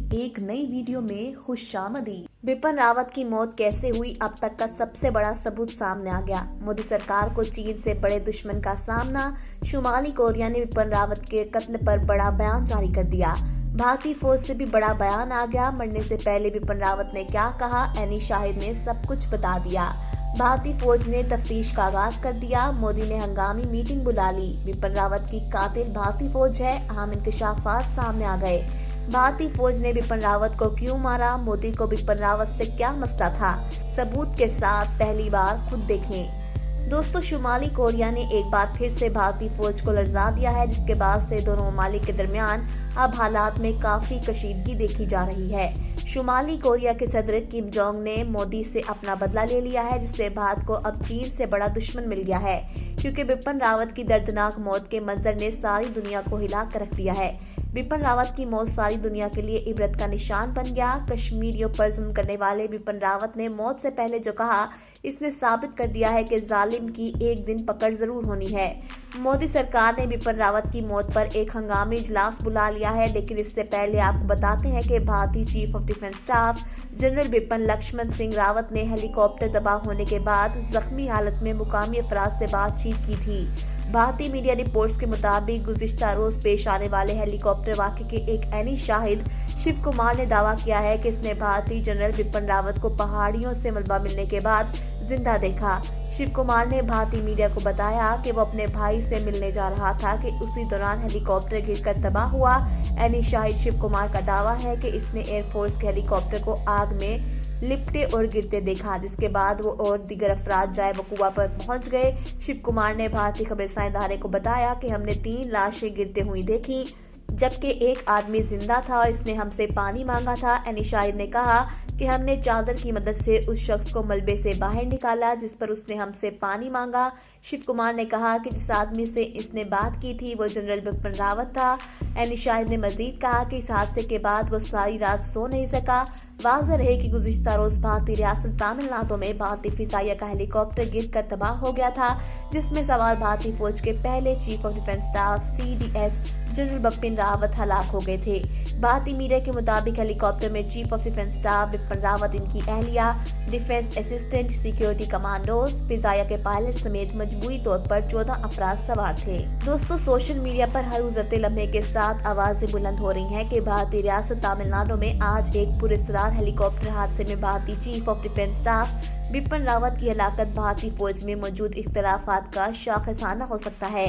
एक नई वीडियो में खुशामदीद। बिपिन रावत की मौत कैसे हुई, अब तक का सबसे बड़ा सबूत सामने आ गया। मोदी सरकार को चीन से बड़े दुश्मन का सामना। शुमाली कोरिया ने बिपिन रावत के कत्ल पर बड़ा बयान जारी कर दिया। भारतीय फौज से भी बड़ा बयान आ गया। मरने से पहले बिपिन रावत ने क्या कहा, एनी शाहिद ने सब कुछ बता दिया। भारतीय फौज ने तफ्तीश का आगाज कर दिया। मोदी ने हंगामी मीटिंग बुला ली। बिपिन रावत की कातिल भारतीय फौज है, अहम इंकशाफात सामने आ गए। भारतीय फौज ने बिपिन रावत को क्यों मारा, मोदी को बिपिन रावत से क्या मसला था, सबूत के साथ पहली बार खुद देखें। दोस्तों, शुमाली कोरिया ने एक बार फिर से भारतीय फौज को लर्जा दिया है, जिसके बाद से दोनों ममालिक के दरमियान अब हालात में काफी कशीदगी देखी जा रही है। शुमाली कोरिया के सदर किम जोंग ने मोदी से अपना बदला ले लिया है, जिससे भारत को अब चीन से बड़ा दुश्मन मिल गया है, क्योंकि बिपिन रावत की दर्दनाक मौत के मंजर ने सारी दुनिया को हिला कर रख दिया है। बिपिन रावत की मौत सारी दुनिया के लिए इबरत का निशान बन गया। कश्मीरियों पर जुल्म करने वाले बिपिन रावत ने मौत से पहले जो कहा, इसने साबित कर दिया है कि जालिम की एक दिन पकड़ जरूर होनी है। मोदी सरकार ने बिपिन रावत की मौत पर एक हंगामी इजलास बुला लिया है, लेकिन इससे पहले आपको बताते हैं कि भारतीय chief of defence staff general Bipin Laxman Singh Rawat ने हेलीकॉप्टर तबाह होने के बाद जख्मी हालत में मुकामी अफराद से बातचीत की थी। भारतीय मीडिया रिपोर्ट्स के मुताबिक गुज़िश्ता रोज पेश आने वाले हेलीकॉप्टर वाक़े के एक एनी शाहिद शिव कुमार ने दावा किया है कि इसने भारतीय जनरल बिपिन रावत को पहाड़ियों से मलबा मिलने के बाद जिंदा देखा। शिव कुमार ने भारतीय मीडिया को बताया कि वो अपने भाई से मिलने जा रहा था कि उसी दौरान हेलीकॉप्टर गिरकर तबाह हुआ। एनी शाहिद शिव कुमार का दावा है कि इसने एयरफोर्स के हेलीकॉप्टर को आग में लिपटे और गिरते देखा, जिसके बाद वो और दीगर अफराद जाए वकूआ पर पहुंच गए। शिव कुमार ने भारतीय खबरसां इदारे को बताया कि हमने 3 लाशें गिरते हुई देखी, जबकि एक आदमी जिंदा था और इसने हमसे पानी मांगा था। एनी शाहिद ने कहा कि हमने चादर की मदद से उस शख्स को मलबे से बाहर निकाला जिस पर उसने हमसे पानी मांगा। शिव कुमार ने कहा कि जिस आदमी से इसने बात की थी वो जनरल बिपिन रावत था। एनी शाहिद ने मजीद कहा कि इस हादसे के बाद वो सारी रात सो नहीं सका। वाज़ेह रहे कि गुज़िश्ता रोज भारतीय रियासत तमिलनाडु में भारतीय फिजाइया का हेलीकॉप्टर गिरकर तबाह हो गया था, जिसमें सवार भारतीय फौज के पहले chief of defence staff CDS general Bipin Rawat हलाक हो गए थे। भारतीय मीडिया के मुताबिक हेलीकॉप्टर में chief of defence staff Bipin Rawat, इनकी अहलिया, डिफेंस असिस्टेंट, सिक्योरिटी कमांडोज, फिजाइया के पायलट समेत मजबूरी तौर पर 14 अफराद सवार थे। दोस्तों, सोशल मीडिया पर हर गुजरते लम्हे के साथ आवाजें बुलंद हो रही हैं कि भारतीय रियासत तमिलनाडु में आज एक पुरस्कार हेलीकॉप्टर हादसे में भारतीय chief of defence staff Bipin Rawat की हलाकत भारतीय फौज में मौजूद इख्तिलाफात का शाखसाना हो सकता है।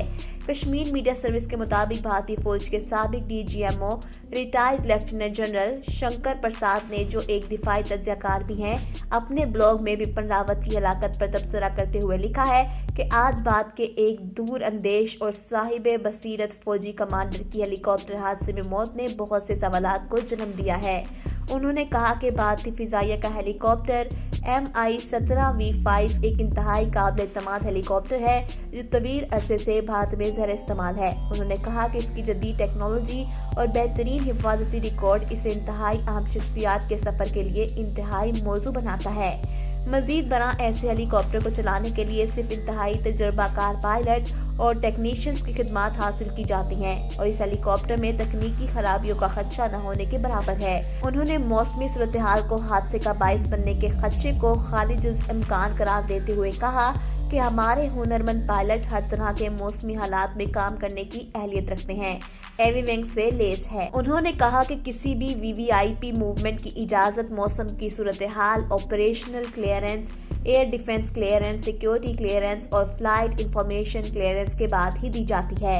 कश्मीर मीडिया सर्विस के मुताबिक भारतीय फौज के साबिक DGMO retired lieutenant general Shankar Prasad ने, जो एक दिफाई तज्जियाकार भी हैं, अपने ब्लॉग में बिपिन रावत की हलाकत पर तबसरा करते हुए लिखा है कि आज बात के एक दूर अंदेश और साहिब बसीरत फौजी कमांडर की हेलीकॉप्टर हादसे में मौत ने बहुत से सवालात को जन्म दिया है। उन्होंने कहा कि भारतीय फिजाइया का हेलीकॉप्टर Mi-17V5 एक इंतहाई काबिल एतमाद हेलीकॉप्टर है, जो तवील अरसे से भारत में ज़र इस्तेमाल है। उन्होंने कहा कि इसकी जदीद टेक्नोलॉजी और बेहतरीन हिफाजती रिकॉर्ड इसे इंतहाई अहम शख्सियात के सफ़र के लिए इंतहाई मौजू बनाता है। मजीद बरआं ऐसे हेलीकॉप्टर को चलाने के लिए सिर्फ इंतहाई तजुर्बाकार पायलट और टेक्नीशियंस की खिदमात हासिल की जाती हैं और इस हेलीकॉप्टर में तकनीकी खराबियों का खदशा न होने के बराबर है। उन्होंने मौसमी सूरत हाल को हादसे का बाइस बनने के खदशे को खारिज इम्कान करार देते हुए कहा कि हमारे हुनरमंद पायलट हर तरह के मौसमी हालात में काम करने की अहलियत रखते हैं, एविविंग से लेस है। उन्होंने कहा कि किसी भी VVIP मूवमेंट की इजाज़त मौसम की सूरत हाल, operational clearance, air defence clearance, security clearance और फ्लाइट इंफॉर्मेशन क्लियरेंस के बाद ही दी जाती है।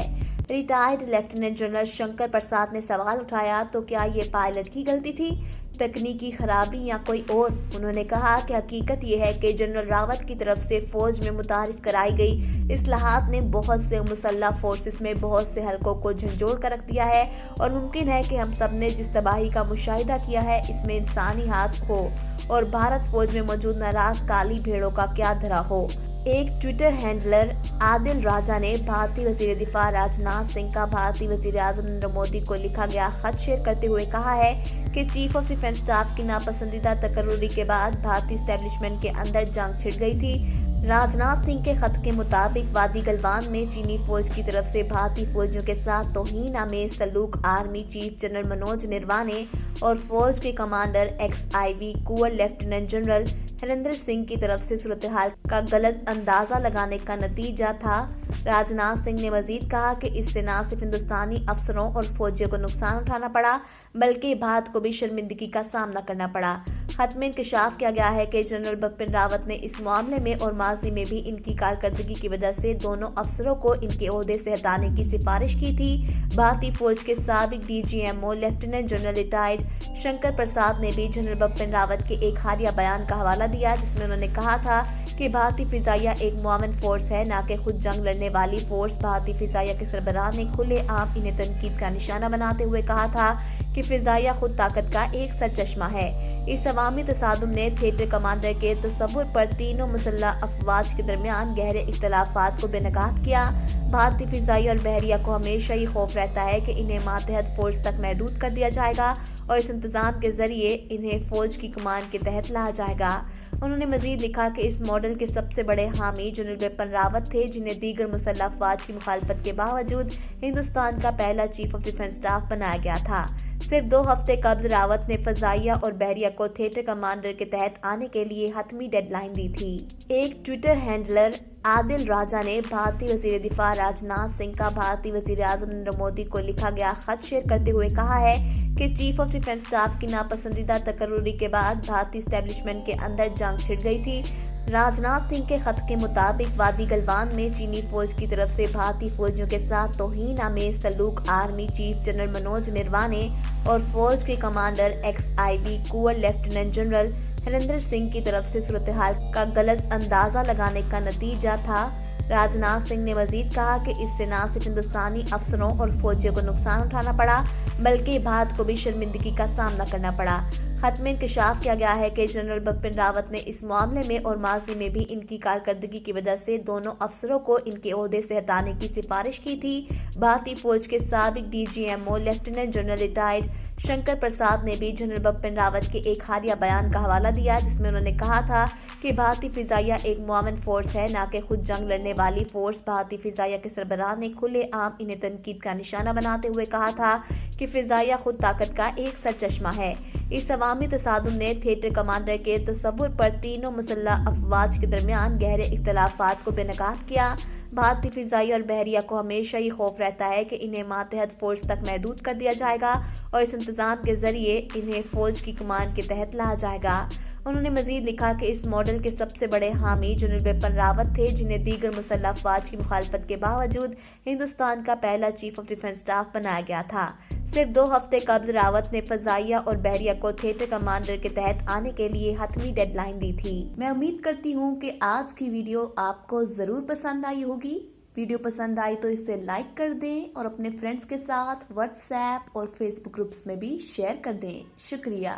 Retired lieutenant general Shankar Prasad ने सवाल उठाया, तो क्या ये पायलट की गलती थी, तकनीकी खराबी या कोई और? उन्होंने कहा कि हकीकत यह है कि जनरल रावत की तरफ से फौज में मुतारिफ कराई गई इस्लाहात ने बहुत से मुसल्लह फोर्सेस में बहुत से हलकों को झंझोड़ कर रख दिया है और मुमकिन है कि हम सब ने जिस तबाही का मुशाहिदा किया है इसमें इंसानी हाथ हो और भारत फौज में मौजूद नाराज काली भेड़ों का क्या धरा हो। एक ट्विटर हैंडलर आदिल राजा ने भारतीय वजीर दिफा राजनाथ सिंह का भारतीय वजीर आजम नरेंद्र मोदी को लिखा गया खत शेयर करते हुए कहा है कि चीफ ऑफ डिफेंस स्टाफ की नापसंदीदा तकर्रुरी के बाद भारतीय एस्टेब्लिशमेंट के अंदर जंग छिड़ गई थी। राजनाथ सिंह के खत के मुताबिक वादी गलवान में चीनी फौज की तरफ से भारतीय फौजियों के साथ तौहीन-आमेज सलूक army chief general Manoj Naravane और फौज के कमांडर XIV कुंवर लेफ्टिनेंट जनरल हरेंद्र सिंह की तरफ से सूरत-ए-हाल का गलत अंदाजा लगाने का नतीजा था। राजनाथ सिंह ने मजीद कहा कि इससे न सिर्फ हिंदुस्तानी अफसरों और फौजियों को नुकसान उठाना पड़ा, बल्कि भारत को भी शर्मिंदगी का सामना करना पड़ा। खत में इंकशाफ किया गया है कि जनरल बिपिन रावत ने इस मामले में और माजी में भी इनकी कारकर्दगी की वजह से दोनों अफसरों को इनके ओहदे से हटाने की सिफारिश की थी। भारतीय फौज के साबिक DGMO lieutenant general retired Shankar Prasad ने भी जनरल बिपिन रावत के एक हालिया बयान का हवाला दिया, जिसमें उन्होंने कहा था कि भारतीय फिजाइया एक मुआवन फोर्स है, न कि खुद जंग लड़ने वाली फोर्स। भारतीय फिजाइया के सरबराह ने खुले आम इन्हें तनकीद का निशाना बनाते हुए कहा था कि फिजाइया खुद ताकत का एक सरचश्मा है। इस अवामी तसादुम ने थिएटर कमांडर के तसव्वुर पर तीनों मुसल्लह अफवाज के दरमियान गहरे इख्तलाफात को बेनकाब किया। भारतीय फिजाइया और बहरिया को हमेशा ही खौफ रहता है कि इन्हें मातहत फौज तक महदूद कर दिया जाएगा और इस इंतजाम के जरिए इन्हें फौज की कमान के तहत लाया जाएगा। उन्होंने मजीद लिखा कि इस मॉडल के सबसे बड़े हामी जनरल बिपिन रावत थे, जिन्हें दीगर मुसल्लह अफवाज की मुखालफत के बावजूद हिंदुस्तान का पहला चीफ ऑफ डिफेंस स्टाफ बनाया गया था। सिर्फ 2 हफ्ते कबल रावत ने फजाइया और बहरिया को थिएटर कमांडर के तहत आने के लिए हतमी डेडलाइन दी थी। एक ट्विटर हैंडलर आदिल राजा ने भारतीय वजीर दिफा राजनाथ सिंह का भारतीय वजीर आजम नरेंद्र मोदी को लिखा गया खत शेयर करते हुए कहा है कि चीफ ऑफ डिफेंस स्टाफ की नापसंदीदा तकर्रुरी के बाद भारतीय एस्टेब्लिशमेंट के अंदर जंग छिड़ गई थी। राजनाथ सिंह के खत के मुताबिक वादी गलवान में चीनी फौज की तरफ से भारतीय फौजियों के साथ तौहीन-आमेज सलूक army chief general Manoj Naravane और फौज के कमांडर XIV कुंवर लेफ्टिनेंट जनरल हरेंद्र सिंह की तरफ से सूरत-ए-हाल का गलत अंदाजा लगाने का नतीजा था। राजनाथ सिंह ने मजीद कहा कि इससे न सिर्फ हिंदुस्तानी अफसरों और फौजियों को नुकसान उठाना पड़ा, बल्कि भारत को भी शर्मिंदगी का सामना करना पड़ा। खत में इंकशाफ किया गया है कि जनरल बिपिन रावत ने इस मामले में और माजी में भी इनकी कारकर्दगी की वजह से दोनों अफसरों को इनके ओहदे से हटाने की सिफारिश की थी। भारतीय फौज के साबिक DGMO lieutenant general retired Shankar Prasad ने भी जनरल बिपिन रावत के एक हालिया बयान का हवाला दिया, जिसमें उन्होंने कहा था कि भारतीय फिजाइया एक मुआवन फोर्स है, न कि खुद जंग लड़ने वाली फोर्स। भारतीय फिजाइया के सरबराह ने खुले आम इन्हें तनकीद का निशाना बनाते हुए कहा था कि फिजाइया खुद ताकत का एक सरचश्मा है। इस अवामी तसादुम ने थिएटर कमांडर के तसव्वुर पर तीनों मुसल्लह अफवाज के दरमियान गहरे इख्तलाफात को बेनकाब किया। भारतीय फिजाइया और बहरिया को हमेशा ही खौफ रहता है कि इन्हें मातहत फौज तक महदूद कर दिया जाएगा और इस इंतजाम के जरिए इन्हें फौज की कमान के तहत लाया जाएगा। उन्होंने मजीद लिखा कि इस मॉडल के सबसे बड़े हामी जनरल बिपिन रावत थे, जिन्हें दीगर मुसल्लह अफवाज की मुखालफत के बावजूद हिंदुस्तान का पहला चीफ ऑफ डिफेंस स्टाफ बनाया गया था। सिर्फ 2 हफ्ते कबल रावत ने फजाइया और बहरिया को थिएटर कमांडर के तहत आने के लिए हतमी डेडलाइन दी थी। मैं उम्मीद करती हूँ कि आज की वीडियो आपको जरूर पसंद आई होगी। वीडियो पसंद आई तो इसे लाइक कर दें और अपने फ्रेंड्स के साथ व्हाट्सएप और फेसबुक ग्रुप्स में भी शेयर कर दें। शुक्रिया।